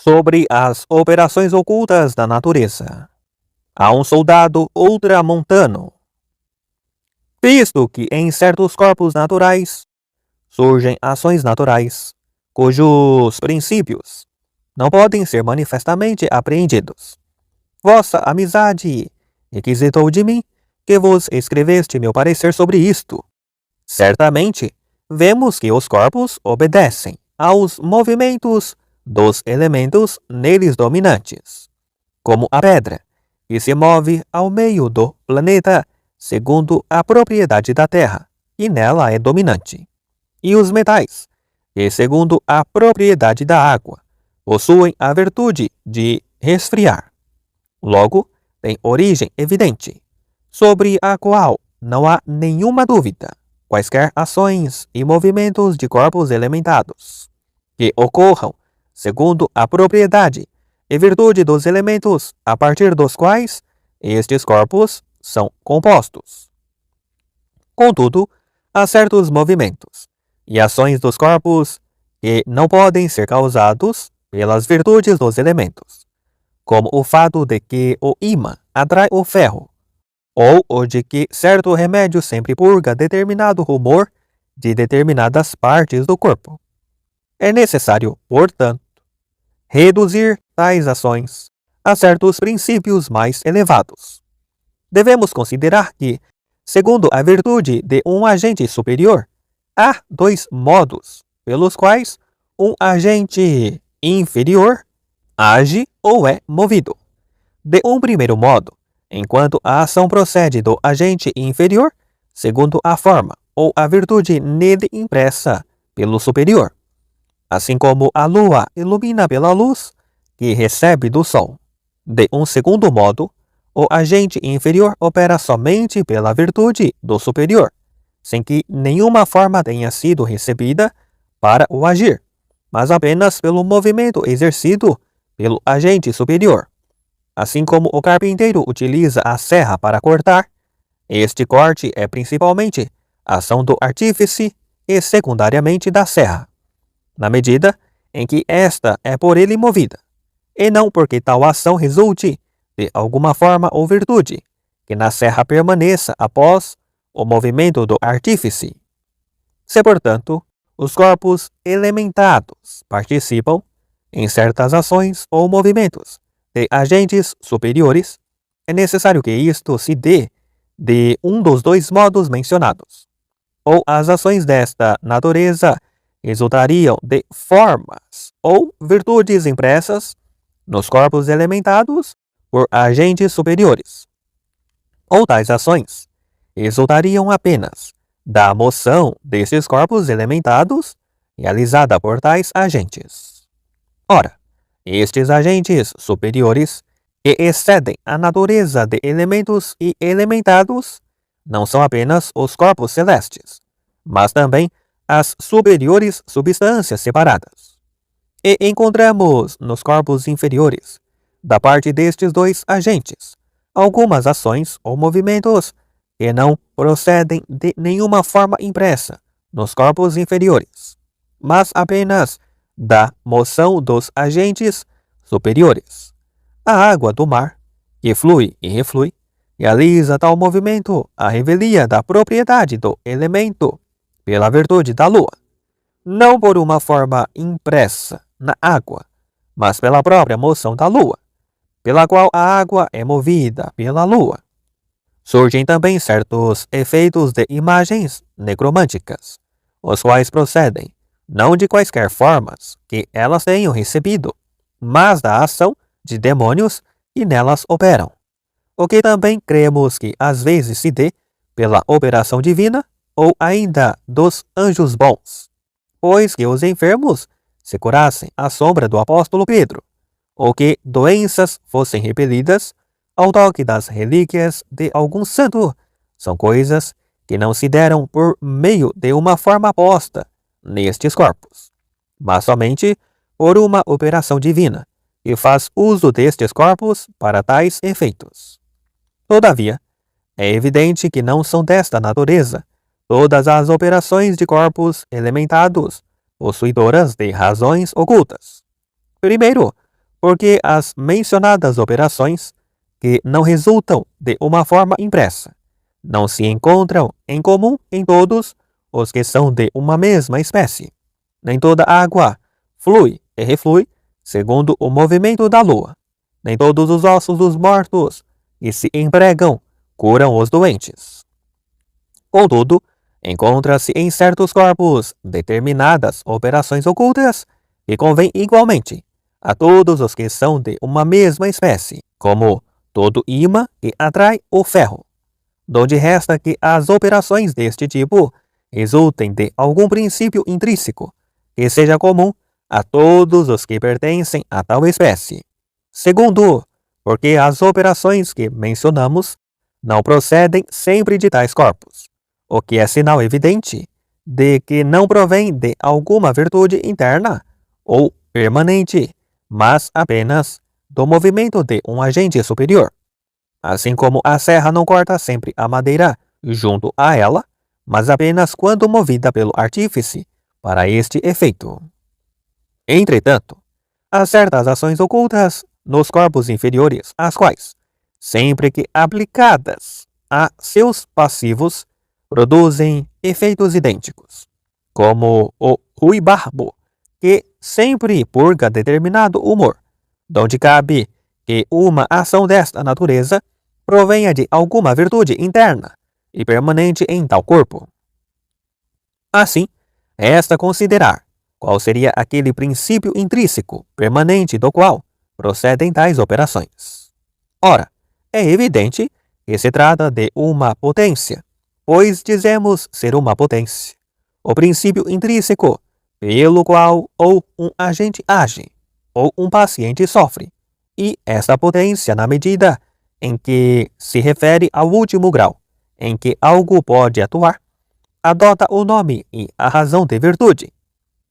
Sobre as operações ocultas da natureza. Há um soldado ultramontano. Visto que em certos corpos naturais surgem ações naturais, cujos princípios não podem ser manifestamente apreendidos. Vossa amizade requisitou de mim que vos escreveste meu parecer sobre isto. Certamente, vemos que os corpos obedecem aos movimentos dos elementos neles dominantes, como a pedra, que se move ao meio do planeta segundo a propriedade da Terra, e nela é dominante, e os metais, que segundo a propriedade da água, possuem a virtude de resfriar. Logo, tem origem evidente, sobre a qual não há nenhuma dúvida, quaisquer ações e movimentos de corpos elementados, que ocorram segundo a propriedade e virtude dos elementos a partir dos quais estes corpos são compostos. Contudo, há certos movimentos e ações dos corpos que não podem ser causados pelas virtudes dos elementos, como o fato de que o ímã atrai o ferro, ou o de que certo remédio sempre purga determinado rumor de determinadas partes do corpo. É necessário, portanto, reduzir tais ações a certos princípios mais elevados. Devemos considerar que, segundo a virtude de um agente superior, há dois modos pelos quais um agente inferior age ou é movido. De um primeiro modo, enquanto a ação procede do agente inferior, segundo a forma ou a virtude nele impressa pelo superior, assim como a lua ilumina pela luz que recebe do sol. De um segundo modo, o agente inferior opera somente pela virtude do superior, sem que nenhuma forma tenha sido recebida para o agir, mas apenas pelo movimento exercido pelo agente superior. Assim como o carpinteiro utiliza a serra para cortar, este corte é principalmente ação do artífice e secundariamente da serra, na medida em que esta é por ele movida, e não porque tal ação resulte de alguma forma ou virtude que na serra permaneça após o movimento do artífice. Se, portanto, os corpos elementados participam em certas ações ou movimentos de agentes superiores, é necessário que isto se dê de um dos dois modos mencionados. Ou as ações desta natureza resultariam de formas ou virtudes impressas nos corpos elementados por agentes superiores. Ou tais ações resultariam apenas da moção desses corpos elementados realizada por tais agentes. Ora, estes agentes superiores, que excedem a natureza de elementos e elementados, não são apenas os corpos celestes, mas também as superiores substâncias separadas. E encontramos nos corpos inferiores, da parte destes dois agentes, algumas ações ou movimentos que não procedem de nenhuma forma impressa nos corpos inferiores, mas apenas da moção dos agentes superiores. A água do mar, que flui e reflui, realiza tal movimento à revelia da propriedade do elemento pela virtude da lua, não por uma forma impressa na água, mas pela própria moção da lua, pela qual a água é movida pela lua. Surgem também certos efeitos de imagens necromânticas, os quais procedem não de quaisquer formas que elas tenham recebido, mas da ação de demônios que nelas operam, o que também cremos que às vezes se dê pela operação divina ou ainda dos anjos bons, pois que os enfermos se curassem à sombra do apóstolo Pedro, ou que doenças fossem repelidas ao toque das relíquias de algum santo, são coisas que não se deram por meio de uma forma posta nestes corpos, mas somente por uma operação divina, que faz uso destes corpos para tais efeitos. Todavia, é evidente que não são desta natureza todas as operações de corpos elementados, possuidoras de razões ocultas. Primeiro, porque as mencionadas operações, que não resultam de uma forma impressa, não se encontram em comum em todos os que são de uma mesma espécie. Nem toda água flui e reflui segundo o movimento da lua. Nem todos os ossos dos mortos que se empregam curam os doentes. Contudo, encontra-se em certos corpos determinadas operações ocultas que convêm igualmente a todos os que são de uma mesma espécie, como todo ímã que atrai o ferro, donde resta que as operações deste tipo resultem de algum princípio intrínseco que seja comum a todos os que pertencem a tal espécie. Segundo, porque as operações que mencionamos não procedem sempre de tais corpos, o que é sinal evidente de que não provém de alguma virtude interna ou permanente, mas apenas do movimento de um agente superior. Assim como a serra não corta sempre a madeira junto a ela, mas apenas quando movida pelo artífice para este efeito. Entretanto, há certas ações ocultas nos corpos inferiores, as quais, sempre que aplicadas a seus passivos, produzem efeitos idênticos, como o ruibarbo, que sempre purga determinado humor, donde cabe que uma ação desta natureza provenha de alguma virtude interna e permanente em tal corpo. Assim, resta considerar qual seria aquele princípio intrínseco permanente do qual procedem tais operações. Ora, é evidente que se trata de uma potência, pois dizemos ser uma potência, o princípio intrínseco pelo qual ou um agente age, ou um paciente sofre, e esta potência, na medida em que se refere ao último grau em que algo pode atuar, adota o nome e a razão de virtude.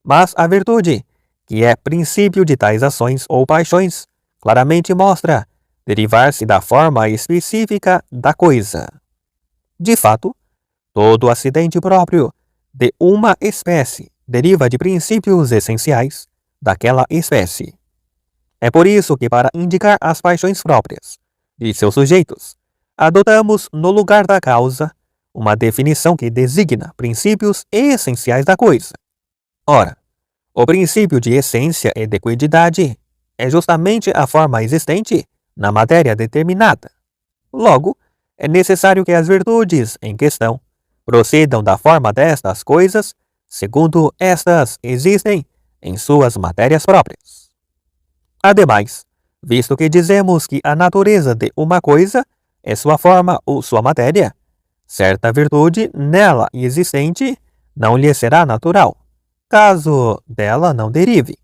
Mas a virtude, que é princípio de tais ações ou paixões, claramente mostra derivar-se da forma específica da coisa. De fato, todo acidente próprio de uma espécie deriva de princípios essenciais daquela espécie. É por isso que, para indicar as paixões próprias de seus sujeitos, adotamos, no lugar da causa, uma definição que designa princípios essenciais da coisa. Ora, o princípio de essência e de equidade é justamente a forma existente na matéria determinada. Logo, é necessário que as virtudes em questão procedam da forma destas coisas, segundo estas existem em suas matérias próprias. Ademais, visto que dizemos que a natureza de uma coisa é sua forma ou sua matéria, certa virtude nela existente não lhe será natural, caso dela não derive,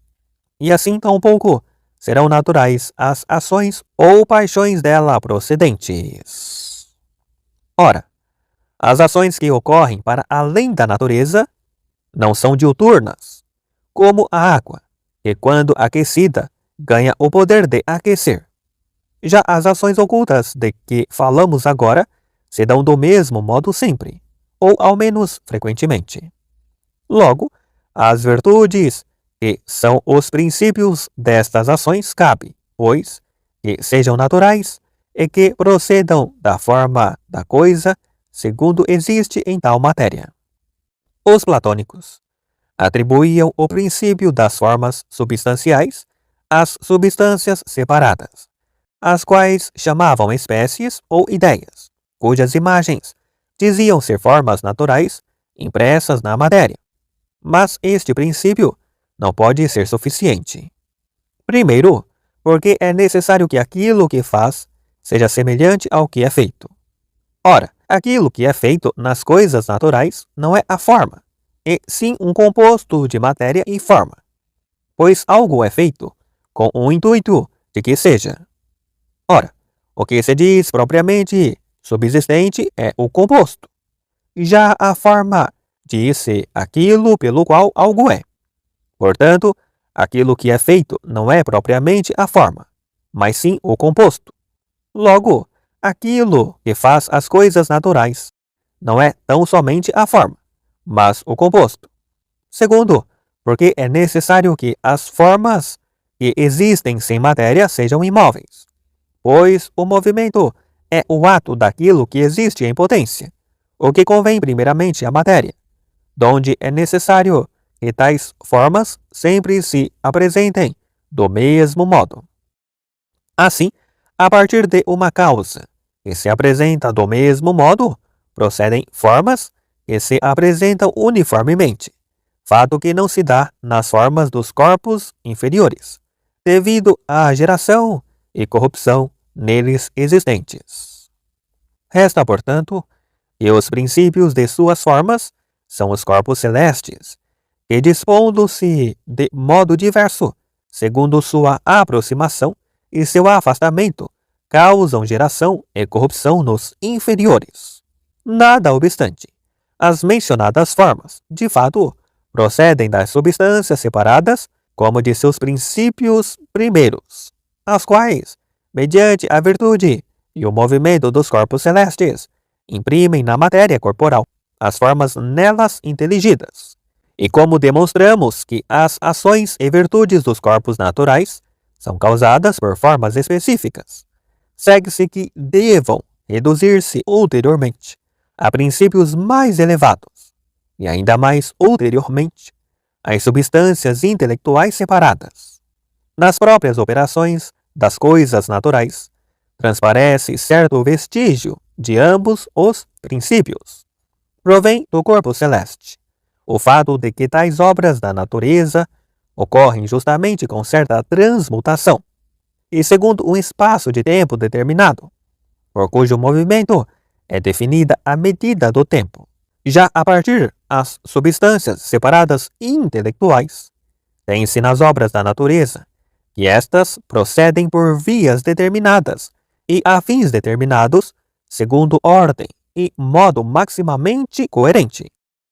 e assim tampouco serão naturais as ações ou paixões dela procedentes. Ora, as ações que ocorrem para além da natureza não são diuturnas, como a água, que quando aquecida ganha o poder de aquecer. Já as ações ocultas de que falamos agora se dão do mesmo modo sempre, ou ao menos frequentemente. Logo, as virtudes, que são os princípios destas ações, cabe, pois, que sejam naturais e que procedam da forma da coisa, segundo existe em tal matéria. Os platônicos atribuíam o princípio das formas substanciais às substâncias separadas, as quais chamavam espécies ou ideias, cujas imagens diziam ser formas naturais impressas na matéria. Mas este princípio não pode ser suficiente. Primeiro, porque é necessário que aquilo que faz seja semelhante ao que é feito. Ora, aquilo que é feito nas coisas naturais não é a forma, e sim um composto de matéria e forma, pois algo é feito com o intuito de que seja. Ora, o que se diz propriamente subsistente é o composto. Já a forma diz-se aquilo pelo qual algo é. Portanto, aquilo que é feito não é propriamente a forma, mas sim o composto. Logo, aquilo que faz as coisas naturais não é tão somente a forma, mas o composto. Segundo, porque é necessário que as formas que existem sem matéria sejam imóveis, pois o movimento é o ato daquilo que existe em potência, o que convém primeiramente à matéria, donde é necessário que tais formas sempre se apresentem do mesmo modo. Assim, a partir de uma causa que se apresenta do mesmo modo, procedem formas que se apresentam uniformemente, fato que não se dá nas formas dos corpos inferiores, devido à geração e corrupção neles existentes. Resta, portanto, que os princípios de suas formas são os corpos celestes, que, dispondo-se de modo diverso, segundo sua aproximação e seu afastamento, causam geração e corrupção nos inferiores. Nada obstante, as mencionadas formas, de fato, procedem das substâncias separadas como de seus princípios primeiros, as quais, mediante a virtude e o movimento dos corpos celestes, imprimem na matéria corporal as formas nelas inteligidas. E como demonstramos que as ações e virtudes dos corpos naturais são causadas por formas específicas, segue-se que devam reduzir-se ulteriormente a princípios mais elevados, e ainda mais ulteriormente às substâncias intelectuais separadas. Nas próprias operações das coisas naturais, transparece certo vestígio de ambos os princípios. Provém do corpo celeste o fato de que tais obras da natureza ocorrem justamente com certa transmutação, e segundo um espaço de tempo determinado, por cujo movimento é definida a medida do tempo. Já a partir as substâncias separadas intelectuais, tem-se nas obras da natureza que estas procedem por vias determinadas e a fins determinados, segundo ordem e modo maximamente coerente,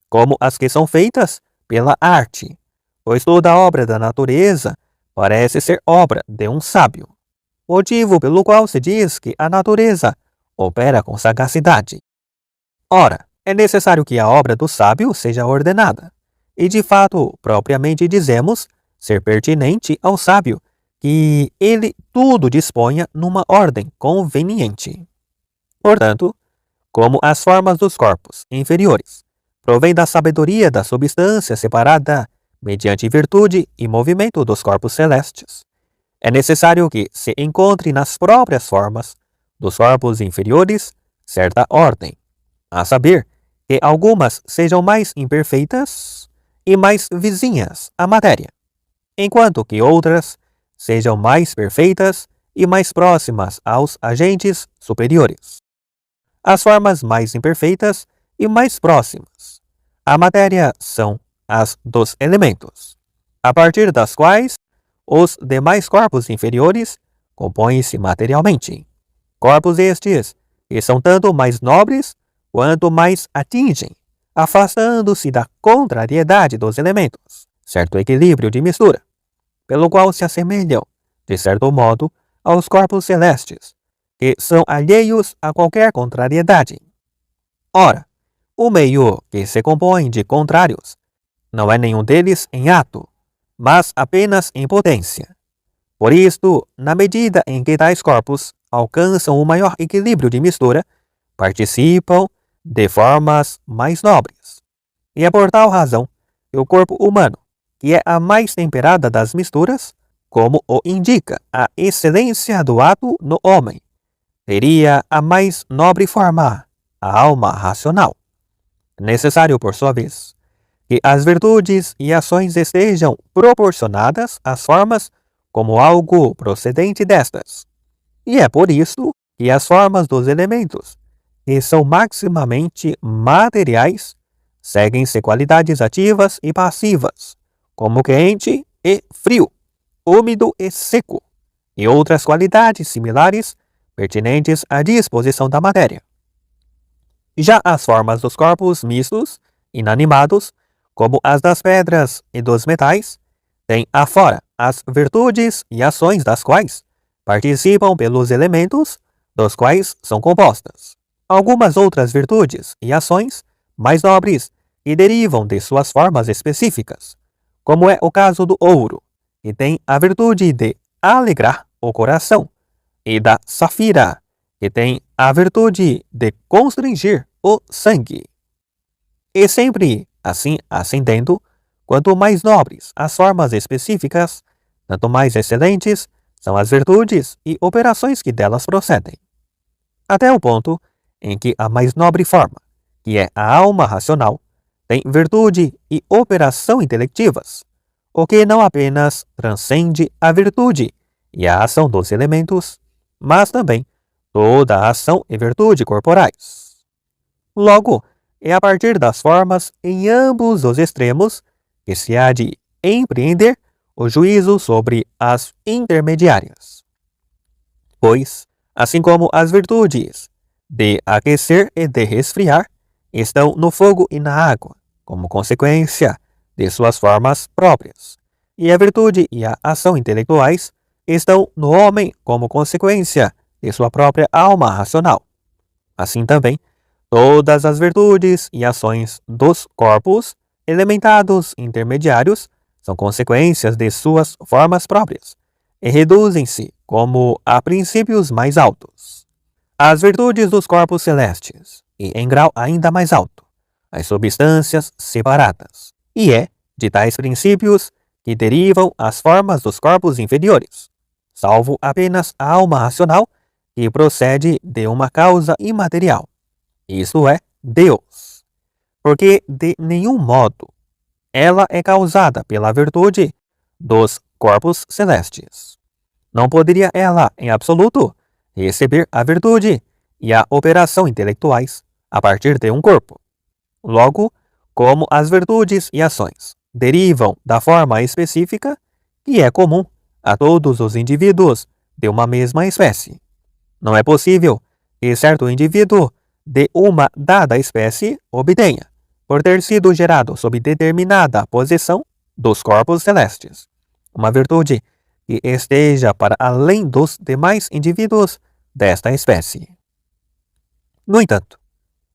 como as que são feitas pela arte, pois toda obra da natureza parece ser obra de um sábio, motivo pelo qual se diz que a natureza opera com sagacidade. Ora, é necessário que a obra do sábio seja ordenada, e de fato, propriamente dizemos, ser pertinente ao sábio, que ele tudo disponha numa ordem conveniente. Portanto, como as formas dos corpos inferiores provém da sabedoria da substância separada mediante virtude e movimento dos corpos celestes, é necessário que se encontre nas próprias formas dos corpos inferiores certa ordem, a saber, que algumas sejam mais imperfeitas e mais vizinhas à matéria, enquanto que outras sejam mais perfeitas e mais próximas aos agentes superiores. As formas mais imperfeitas e mais próximas à matéria são as dos elementos, a partir das quais os demais corpos inferiores compõem-se materialmente. Corpos estes que são tanto mais nobres quanto mais atingem, afastando-se da contrariedade dos elementos, certo equilíbrio de mistura, pelo qual se assemelham, de certo modo, aos corpos celestes, que são alheios a qualquer contrariedade. Ora, o meio que se compõe de contrários não é nenhum deles em ato, mas apenas em potência. Por isto, na medida em que tais corpos alcançam o maior equilíbrio de mistura, participam de formas mais nobres. E é por tal razão que o corpo humano, que é a mais temperada das misturas, como o indica a excelência do ato no homem, teria a mais nobre forma, a alma racional. Necessário, por sua vez, que as virtudes e ações estejam proporcionadas às formas como algo procedente destas. E é por isso que as formas dos elementos, que são maximamente materiais, seguem-se qualidades ativas e passivas, como quente e frio, úmido e seco, e outras qualidades similares pertinentes à disposição da matéria. Já as formas dos corpos mistos, inanimados, como as das pedras e dos metais, têm afora as virtudes e ações das quais participam pelos elementos dos quais são compostas. Algumas outras virtudes e ações mais nobres que derivam de suas formas específicas, como é o caso do ouro, que tem a virtude de alegrar o coração, e da safira, que tem a virtude de constringir o sangue. E sempre assim ascendendo, quanto mais nobres as formas específicas, tanto mais excelentes são as virtudes e operações que delas procedem. Até o ponto em que a mais nobre forma, que é a alma racional, tem virtude e operação intelectivas, o que não apenas transcende a virtude e a ação dos elementos, mas também toda a ação e virtude corporais. Logo, é a partir das formas em ambos os extremos que se há de empreender o juízo sobre as intermediárias. Pois, assim como as virtudes de aquecer e de resfriar estão no fogo e na água, como consequência de suas formas próprias, e a virtude e a ação intelectuais estão no homem como consequência de sua própria alma racional. Assim também, todas as virtudes e ações dos corpos elementados intermediários são consequências de suas formas próprias e reduzem-se como a princípios mais altos. As virtudes dos corpos celestes, e em grau ainda mais alto, as substâncias separadas, e é de tais princípios que derivam as formas dos corpos inferiores, salvo apenas a alma racional, que procede de uma causa imaterial, isto é, Deus, porque de nenhum modo ela é causada pela virtude dos corpos celestes. Não poderia ela, em absoluto, receber a virtude e a operação intelectuais a partir de um corpo. Logo, como as virtudes e ações derivam da forma específica, que é comum a todos os indivíduos de uma mesma espécie, não é possível que certo indivíduo de uma dada espécie obtenha, por ter sido gerado sob determinada posição dos corpos celestes, uma virtude que esteja para além dos demais indivíduos desta espécie. No entanto,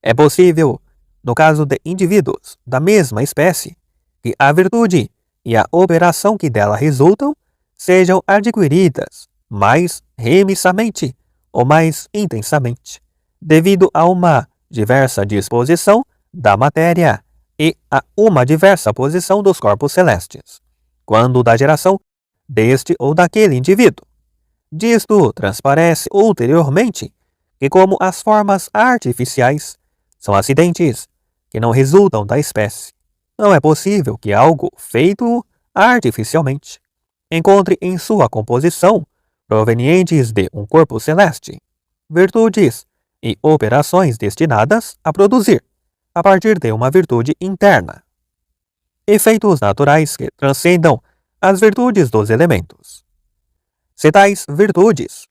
é possível, no caso de indivíduos da mesma espécie, que a virtude e a operação que dela resultam sejam adquiridas mais remissamente ou mais intensamente, devido a uma diversa disposição da matéria e a uma diversa posição dos corpos celestes, quando da geração deste ou daquele indivíduo. Disto transparece ulteriormente que, como as formas artificiais são acidentes que não resultam da espécie, não é possível que algo feito artificialmente encontre em sua composição, provenientes de um corpo celeste, virtudes e operações destinadas a produzir, a partir de uma virtude interna, efeitos naturais que transcendam as virtudes dos elementos. Se tais virtudes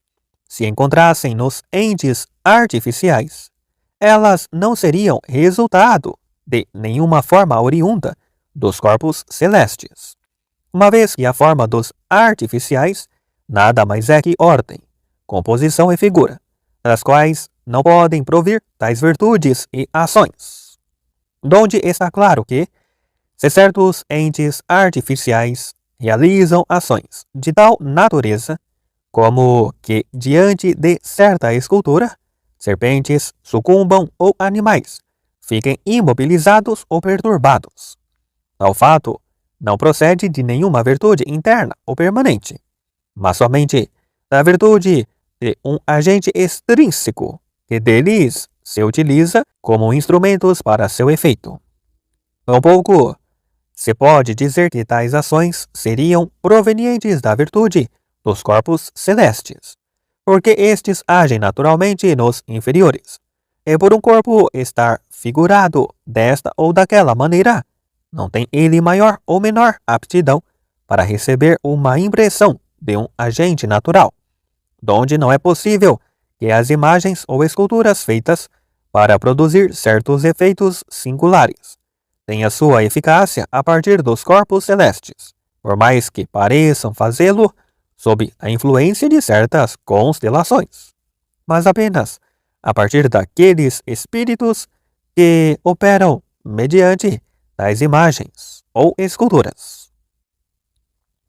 se encontrassem nos entes artificiais, elas não seriam resultado de nenhuma forma oriunda dos corpos celestes, uma vez que a forma dos artificiais nada mais é que ordem, composição e figura, das quais não podem provir tais virtudes e ações. Donde está claro que, se certos entes artificiais realizam ações de tal natureza, como que diante de certa escultura, serpentes sucumbam ou animais fiquem imobilizados ou perturbados. Tal fato não procede de nenhuma virtude interna ou permanente, mas somente da virtude de um agente extrínseco que deles se utiliza como instrumentos para seu efeito. Tampouco se pode dizer que tais ações seriam provenientes da virtude dos corpos celestes, porque estes agem naturalmente nos inferiores, e por um corpo estar figurado desta ou daquela maneira, não tem ele maior ou menor aptidão para receber uma impressão de um agente natural, donde não é possível que as imagens ou esculturas feitas para produzir certos efeitos singulares tenha sua eficácia a partir dos corpos celestes, por mais que pareçam fazê-lo sob a influência de certas constelações, mas apenas a partir daqueles espíritos que operam mediante tais imagens ou esculturas.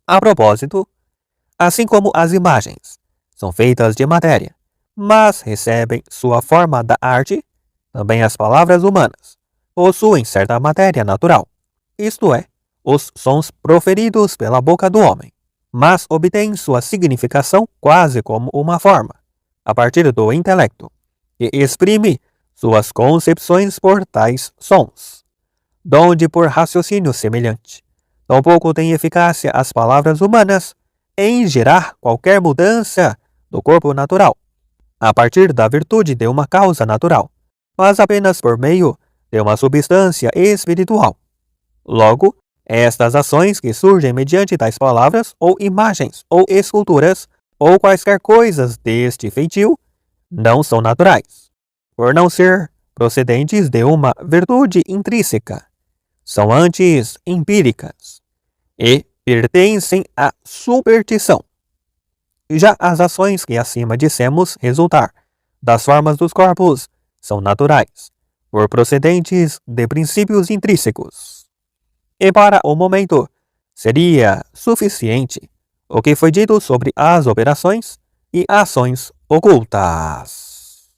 A propósito, assim como as imagens são feitas de matéria, mas recebem sua forma da arte, também as palavras humanas possuem certa matéria natural, isto é, os sons proferidos pela boca do homem, mas obtêm sua significação quase como uma forma, a partir do intelecto, que exprime suas concepções por tais sons, donde por raciocínio semelhante. Tampouco têm eficácia as palavras humanas em gerar qualquer mudança do corpo natural, a partir da virtude de uma causa natural, mas apenas por meio de uma substância espiritual. Logo, estas ações que surgem mediante tais palavras, ou imagens, ou esculturas, ou quaisquer coisas deste feitio, não são naturais, por não ser procedentes de uma virtude intrínseca. São antes empíricas e pertencem à superstição. Já as ações que acima dissemos resultar das formas dos corpos são naturais, por procedentes de princípios intrínsecos. E para o momento, seria suficiente o que foi dito sobre as operações e ações ocultas.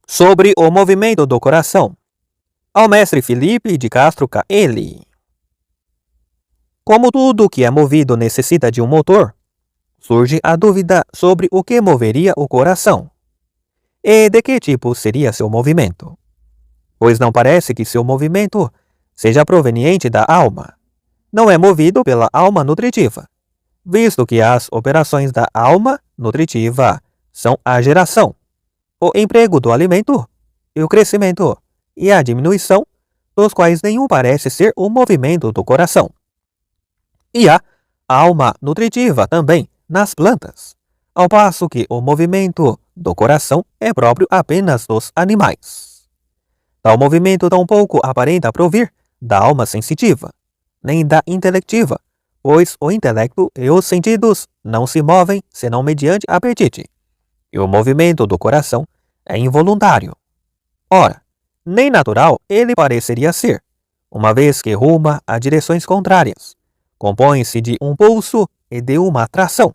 Sobre o movimento do coração, ao mestre Felipe de Castro Caeli. Como tudo que é movido necessita de um motor, surge a dúvida sobre o que moveria o coração. E de que tipo seria seu movimento? Pois não parece que seu movimento seja proveniente da alma. Não é movido pela alma nutritiva, visto que as operações da alma nutritiva são a geração, o emprego do alimento, e o crescimento e a diminuição, dos quais nenhum parece ser o movimento do coração. E há alma nutritiva também nas plantas, ao passo que o movimento do coração é próprio apenas dos animais. Tal movimento tampouco aparenta provir da alma sensitiva, nem da intelectiva, pois o intelecto e os sentidos não se movem senão mediante apetite, e o movimento do coração é involuntário. Ora, nem natural ele pareceria ser, uma vez que ruma a direções contrárias. Compõe-se de um pulso e de uma atração.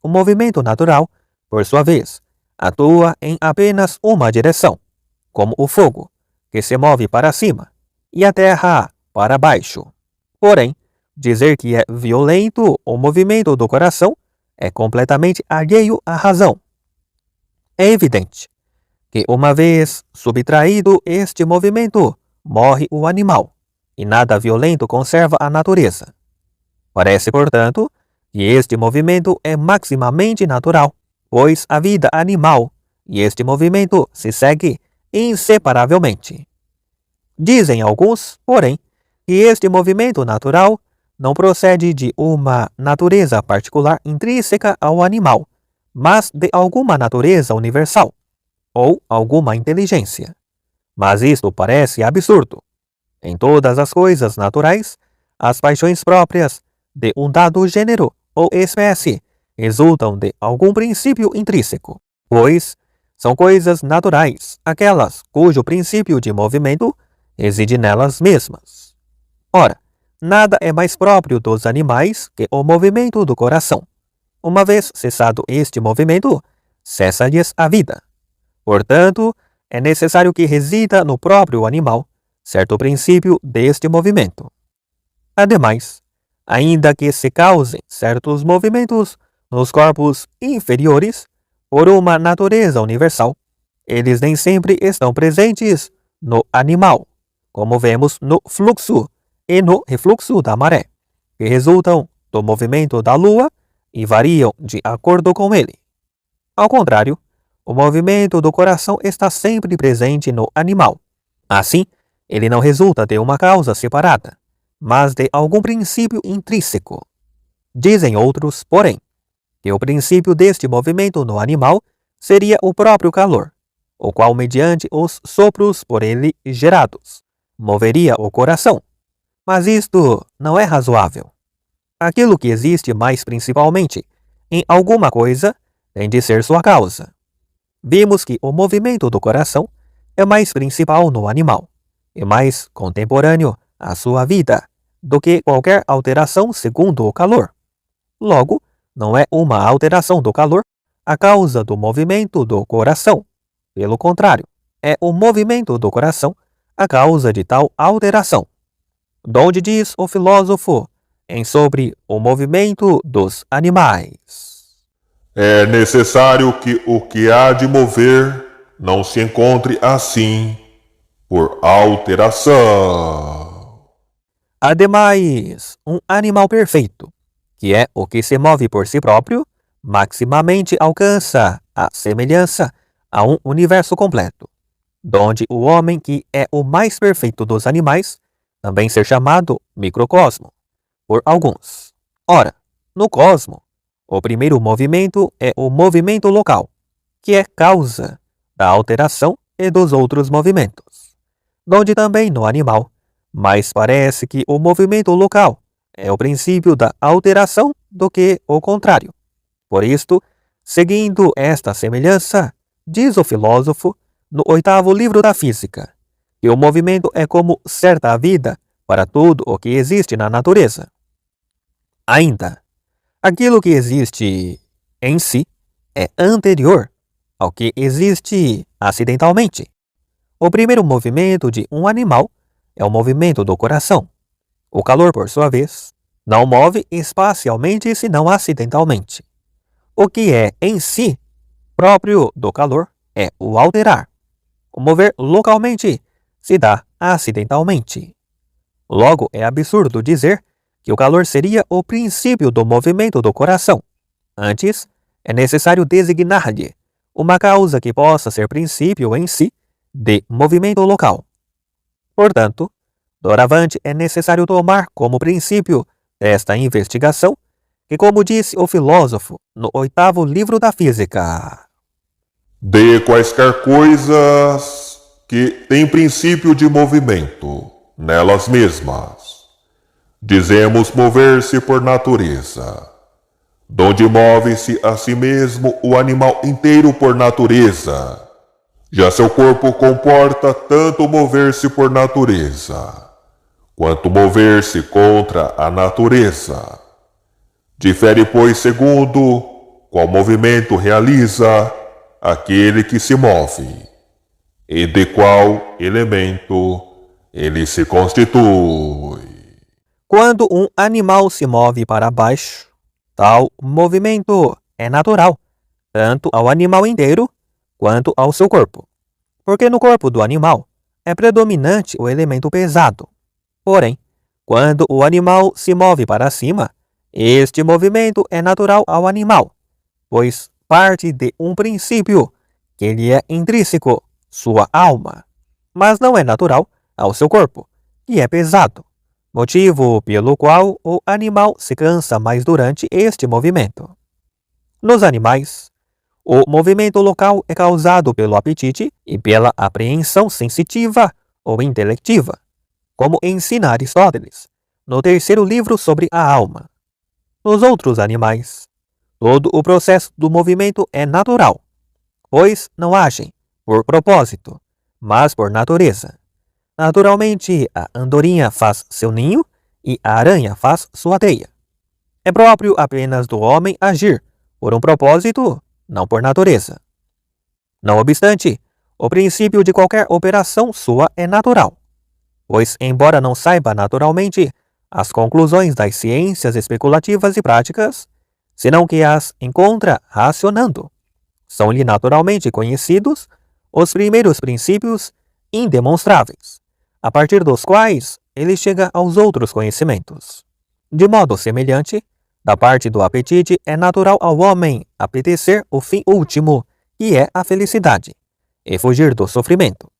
O movimento natural, por sua vez, atua em apenas uma direção, como o fogo, que se move para cima, e a terra para baixo. Porém, dizer que é violento o movimento do coração é completamente alheio à razão. É evidente que, uma vez subtraído este movimento, morre o animal, e nada violento conserva a natureza. Parece, portanto, que este movimento é maximamente natural, pois a vida animal e este movimento se seguem inseparavelmente. Dizem alguns, porém, que este movimento natural não procede de uma natureza particular intrínseca ao animal, mas de alguma natureza universal, ou alguma inteligência. Mas isto parece absurdo. Em todas as coisas naturais, as paixões próprias de um dado gênero ou espécie resultam de algum princípio intrínseco, pois são coisas naturais, aquelas cujo princípio de movimento reside nelas mesmas. Ora, nada é mais próprio dos animais que o movimento do coração. Uma vez cessado este movimento, cessa-lhes a vida. Portanto, é necessário que resida no próprio animal certo princípio deste movimento. Ademais, ainda que se causem certos movimentos nos corpos inferiores por uma natureza universal, eles nem sempre estão presentes no animal, como vemos no fluxo e no refluxo da maré, que resultam do movimento da lua e variam de acordo com ele. Ao contrário, o movimento do coração está sempre presente no animal. Assim, ele não resulta de uma causa separada, mas de algum princípio intrínseco. Dizem outros, porém, que o princípio deste movimento no animal seria o próprio calor, o qual, mediante os sopros por ele gerados, moveria o coração. Mas isto não é razoável. Aquilo que existe mais principalmente em alguma coisa tem de ser sua causa. Vimos que o movimento do coração é mais principal no animal, e mais contemporâneo à sua vida do que qualquer alteração segundo o calor. Logo, não é uma alteração do calor a causa do movimento do coração. Pelo contrário, é o movimento do coração a causa de tal alteração. Donde diz o filósofo sobre o movimento dos animais: é necessário que o que há de mover não se encontre assim por alteração. Ademais, um animal perfeito, que é o que se move por si próprio, maximamente alcança a semelhança a um universo completo, donde o homem, que é o mais perfeito dos animais, também ser chamado microcosmo por alguns. Ora, no cosmo, o primeiro movimento é o movimento local, que é causa da alteração e dos outros movimentos, donde também no animal, mas parece que o movimento local é o princípio da alteração do que o contrário. Por isto, seguindo esta semelhança, diz o filósofo no 8º livro da Física, que o movimento é como certa vida para tudo o que existe na natureza. Ainda, aquilo que existe em si é anterior ao que existe acidentalmente. O primeiro movimento de um animal é o movimento do coração. O calor, por sua vez, não move espacialmente senão acidentalmente. O que é em si próprio do calor é o alterar. O mover localmente se dá acidentalmente. Logo, é absurdo dizer que o calor seria o princípio do movimento do coração. Antes, é necessário designar-lhe uma causa que possa ser princípio em si de movimento local. Portanto, doravante é necessário tomar como princípio esta investigação, que, como disse o filósofo no 8º livro da Física, De quaisquer coisas que têm princípio de movimento nelas mesmas, dizemos mover-se por natureza, donde move-se a si mesmo o animal inteiro por natureza. Já seu corpo comporta tanto mover-se por natureza, quanto mover-se contra a natureza. Difere, pois, segundo qual movimento realiza aquele que se move, e de qual elemento ele se constitui. quando um animal se move para baixo, tal movimento é natural, tanto ao animal inteiro quanto ao seu corpo, porque no corpo do animal é predominante o elemento pesado. Porém, quando o animal se move para cima, este movimento é natural ao animal, pois parte de um princípio que lhe é intrínseco, sua alma, mas não é natural ao seu corpo, que é pesado, motivo pelo qual o animal se cansa mais durante este movimento. Nos animais, o movimento local é causado pelo apetite e pela apreensão sensitiva ou intelectiva, como ensina Aristóteles no 3º livro sobre a alma. Nos outros animais, todo o processo do movimento é natural, pois não agem por propósito, mas por natureza. Naturalmente, a andorinha faz seu ninho e a aranha faz sua teia. É próprio apenas do homem agir por um propósito, não por natureza. Não obstante, o princípio de qualquer operação sua é natural, pois, embora não saiba naturalmente as conclusões das ciências especulativas e práticas, senão que as encontra racionando, são-lhe naturalmente conhecidos os primeiros princípios indemonstráveis, a partir dos quais ele chega aos outros conhecimentos. De modo semelhante, da parte do apetite é natural ao homem apetecer o fim último, que é a felicidade, e fugir do sofrimento.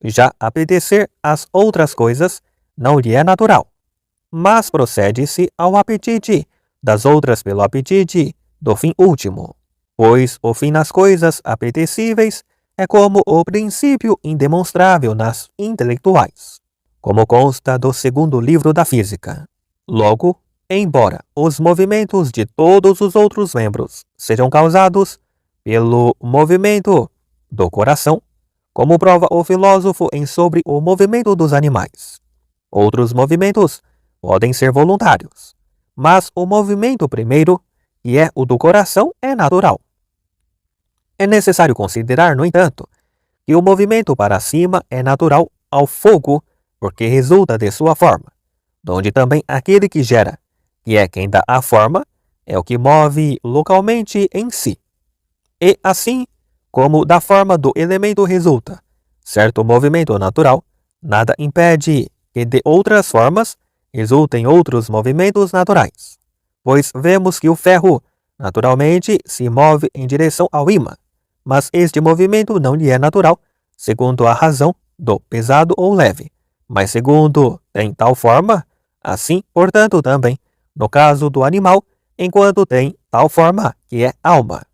Já apetecer as outras coisas não lhe é natural, mas procede-se ao apetite das outras pelo apetite do fim último, pois o fim nas coisas apetecíveis é como o princípio indemonstrável nas intelectuais, como consta do 2º livro da Física. Logo, embora os movimentos de todos os outros membros sejam causados pelo movimento do coração, como prova o filósofo sobre o movimento dos animais, outros movimentos podem ser voluntários, mas o movimento primeiro, que é o do coração, é natural. É necessário considerar, no entanto, que o movimento para cima é natural ao fogo, porque resulta de sua forma, donde também aquele que gera, que é quem dá a forma, é o que move localmente em si. E assim, como da forma do elemento resulta certo movimento natural, nada impede que de outras formas resultem outros movimentos naturais, pois vemos que o ferro naturalmente se move em direção ao ímã, mas este movimento não lhe é natural, segundo a razão do pesado ou leve, mas segundo tem tal forma, assim, portanto, também, no caso do animal, enquanto tem tal forma que é alma.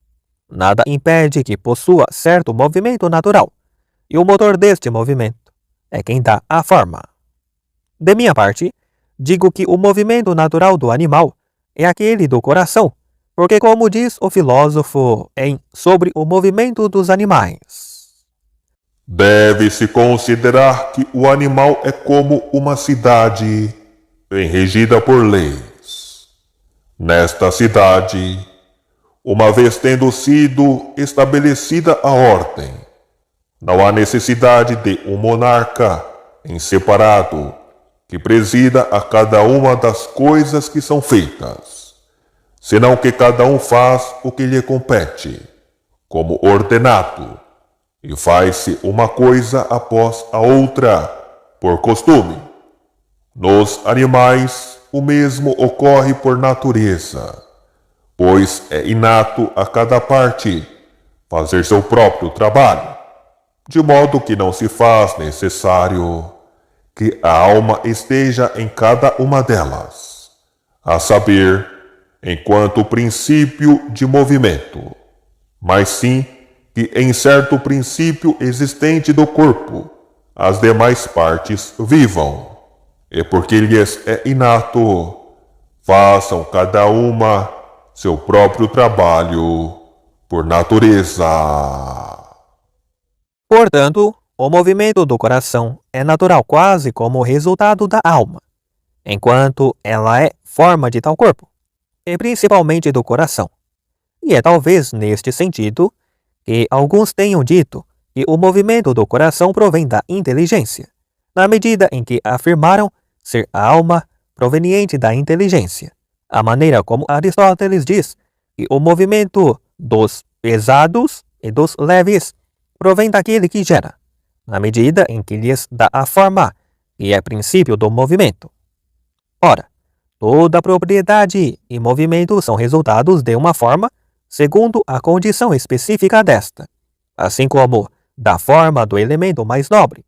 Nada impede que possua certo movimento natural, e o motor deste movimento é quem dá a forma. De minha parte, digo que o movimento natural do animal é aquele do coração, porque, como diz o filósofo sobre o movimento dos animais, deve-se considerar que o animal é como uma cidade bem regida por leis. Nesta cidade, uma vez tendo sido estabelecida a ordem, não há necessidade de um monarca em separado que presida a cada uma das coisas que são feitas, senão que cada um faz o que lhe compete, como ordenado, e faz-se uma coisa após a outra, por costume. Nos animais, o mesmo ocorre por natureza, pois é inato a cada parte fazer seu próprio trabalho, de modo que não se faz necessário que a alma esteja em cada uma delas, a saber, enquanto princípio de movimento, mas sim que em certo princípio existente do corpo, as demais partes vivam, e porque lhes é inato, façam cada uma seu próprio trabalho por natureza. portanto, o movimento do coração é natural quase como resultado da alma, enquanto ela é forma de tal corpo, e principalmente do coração. E é talvez neste sentido que alguns tenham dito que o movimento do coração provém da inteligência, na medida em que afirmaram ser a alma proveniente da inteligência, a maneira como Aristóteles diz que o movimento dos pesados e dos leves provém daquele que gera, na medida em que lhes dá a forma, que é princípio do movimento. Ora, toda propriedade e movimento são resultados de uma forma, segundo a condição específica desta, assim como da forma do elemento mais nobre.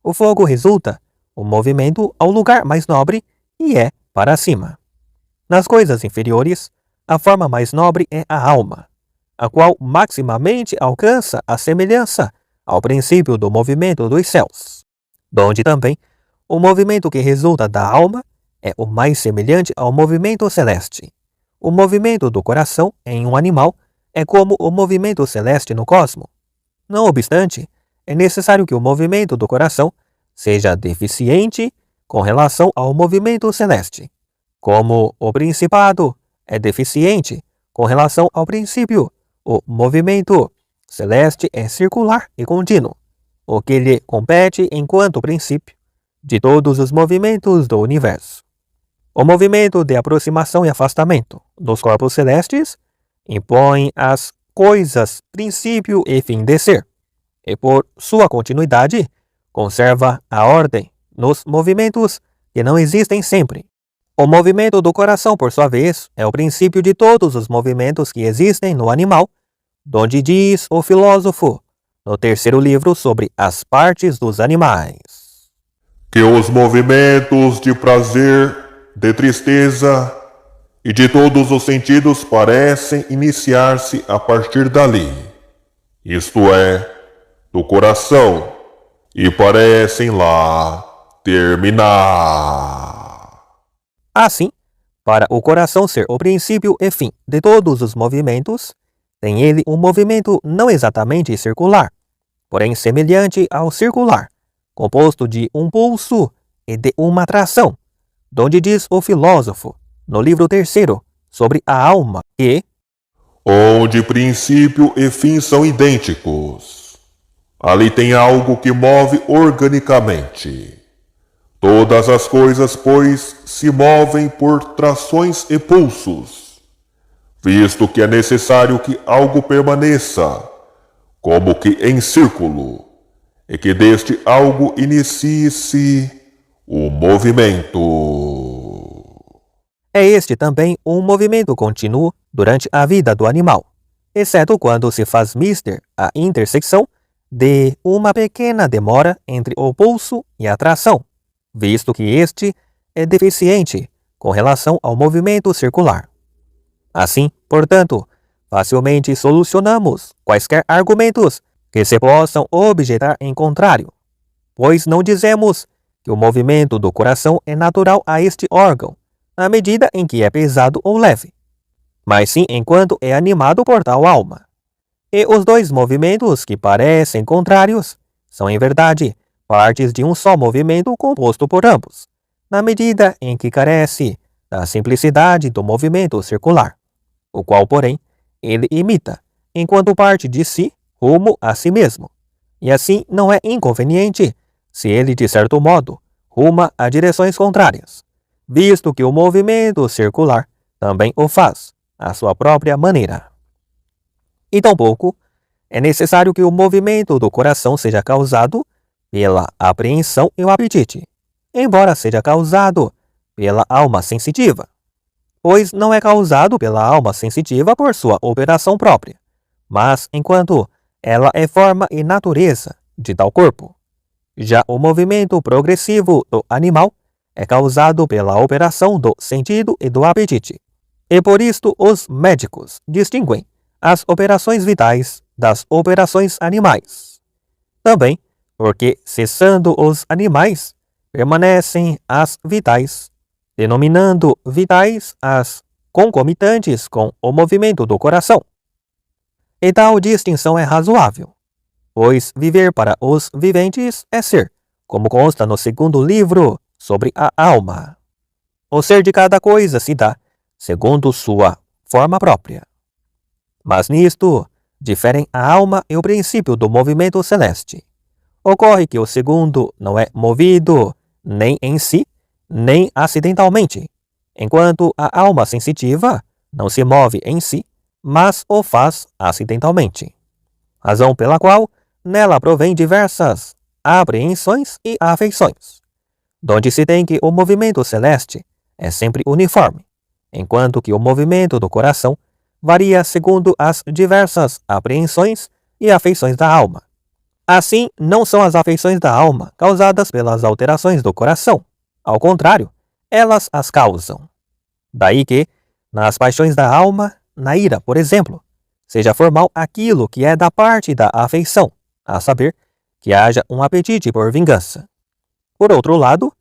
O fogo resulta o movimento ao lugar mais nobre e é para cima. Nas coisas inferiores, a forma mais nobre é a alma, a qual maximamente alcança a semelhança ao princípio do movimento dos céus, donde também o movimento que resulta da alma é o mais semelhante ao movimento celeste. O movimento do coração em um animal é como o movimento celeste no cosmo. Não obstante, é necessário que o movimento do coração seja deficiente com relação ao movimento celeste, como o principado é deficiente com relação ao princípio. O movimento celeste é circular e contínuo, o que lhe compete enquanto princípio de todos os movimentos do universo. O movimento de aproximação e afastamento dos corpos celestes impõe às coisas princípio e fim de ser, e por sua continuidade conserva a ordem nos movimentos que não existem sempre. O movimento do coração, por sua vez, é o princípio de todos os movimentos que existem no animal, donde diz o filósofo, no terceiro livro sobre as partes dos animais, Que os movimentos de prazer, de tristeza e de todos os sentidos parecem iniciar-se a partir dali, isto é, do coração, e parecem lá terminar. Assim, para o coração ser o princípio e fim de todos os movimentos, tem ele um movimento não exatamente circular, porém semelhante ao circular, composto de um pulso e de uma tração, donde diz o filósofo, no livro 3º, sobre a alma, que, onde princípio e fim são idênticos, ali tem algo que move organicamente. Todas as coisas, pois, se movem por trações e pulsos, visto que é necessário que algo permaneça, como que em círculo, e que deste algo inicie-se o movimento. é este também um movimento contínuo durante a vida do animal, exceto quando se faz mister a intersecção de uma pequena demora entre o pulso e a tração, visto que este é deficiente com relação ao movimento circular. Assim, portanto, facilmente solucionamos quaisquer argumentos que se possam objetar em contrário, pois não dizemos que o movimento do coração é natural a este órgão, na medida em que é pesado ou leve, mas sim enquanto é animado por tal alma. E os dois movimentos que parecem contrários são, em verdade, partes de um só movimento composto por ambos, na medida em que carece da simplicidade do movimento circular, o qual, porém, ele imita, enquanto parte de si rumo a si mesmo, e assim não é inconveniente se ele, de certo modo, ruma a direções contrárias, visto que o movimento circular também o faz, à sua própria maneira. E tampouco é necessário que o movimento do coração seja causado pela apreensão e o apetite, embora seja causado pela alma sensitiva, pois não é causado pela alma sensitiva por sua operação própria, mas enquanto ela é forma e natureza de tal corpo. Já o movimento progressivo do animal é causado pela operação do sentido e do apetite, e por isto os médicos distinguem as operações vitais das operações animais. Também porque, cessando os animais, permanecem as vitais, denominando vitais as concomitantes com o movimento do coração. E tal distinção é razoável, pois viver para os viventes é ser, como consta no 2º livro sobre a alma. O ser de cada coisa se dá segundo sua forma própria. Mas nisto diferem a alma e o princípio do movimento celeste. Ocorre que o segundo não é movido nem em si, nem acidentalmente, enquanto a alma sensitiva não se move em si, mas o faz acidentalmente. Razão pela qual nela provém diversas apreensões e afeições, donde se tem que o movimento celeste é sempre uniforme, enquanto que o movimento do coração varia segundo as diversas apreensões e afeições da alma. Assim, não são as afeições da alma causadas pelas alterações do coração. Ao contrário, elas as causam. Daí que, nas paixões da alma, na ira, por exemplo, seja formal aquilo que é da parte da afeição, a saber, que haja um apetite por vingança. Por outro lado,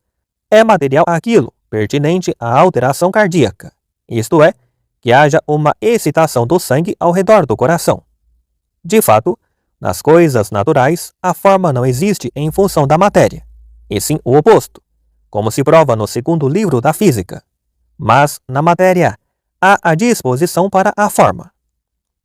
é material aquilo pertinente à alteração cardíaca, isto é, que haja uma excitação do sangue ao redor do coração. De fato, nas coisas naturais, a forma não existe em função da matéria, e sim o oposto, como se prova no 2º livro da Física. Mas, na matéria, há a disposição para a forma.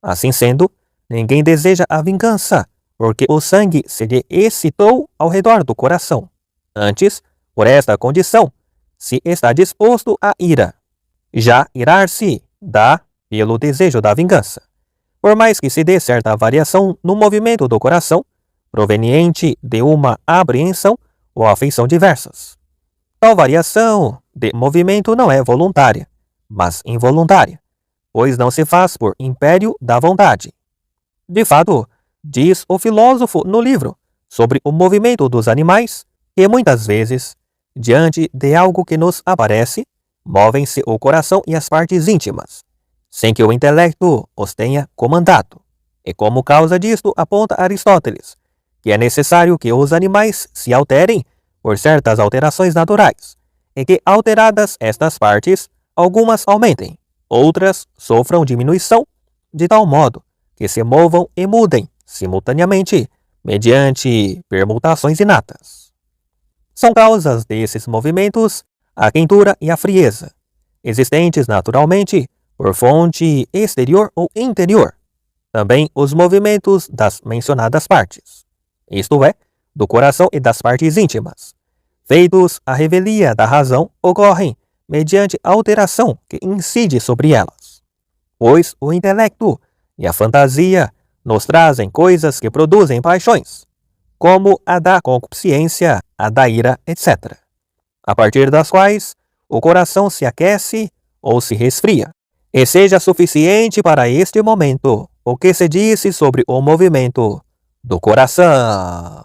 Assim sendo, ninguém deseja a vingança, porque o sangue se lhe excitou ao redor do coração. Antes, por esta condição, se está disposto à ira. Já irar-se dá pelo desejo da vingança, por mais que se dê certa variação no movimento do coração, proveniente de uma apreensão ou afeição diversas. Tal variação de movimento não é voluntária, mas involuntária, pois não se faz por império da vontade. De fato, diz o filósofo no livro sobre o movimento dos animais que muitas vezes, diante de algo que nos aparece, movem-se o coração e as partes íntimas, sem que o intelecto os tenha comandado. E como causa disto aponta Aristóteles, que é necessário que os animais se alterem por certas alterações naturais, e que, alteradas estas partes, algumas aumentem, outras sofram diminuição, de tal modo que se movam e mudem simultaneamente, mediante permutações inatas. São causas desses movimentos a quentura e a frieza, existentes naturalmente por fonte exterior ou interior. Também os movimentos das mencionadas partes, isto é, do coração e das partes íntimas, feitos à revelia da razão, ocorrem mediante alteração que incide sobre elas. Pois o intelecto e a fantasia nos trazem coisas que produzem paixões, como a da concupiscência, a da ira, etc., a partir das quais o coração se aquece ou se resfria. E seja suficiente para este momento o que se disse sobre o movimento do coração.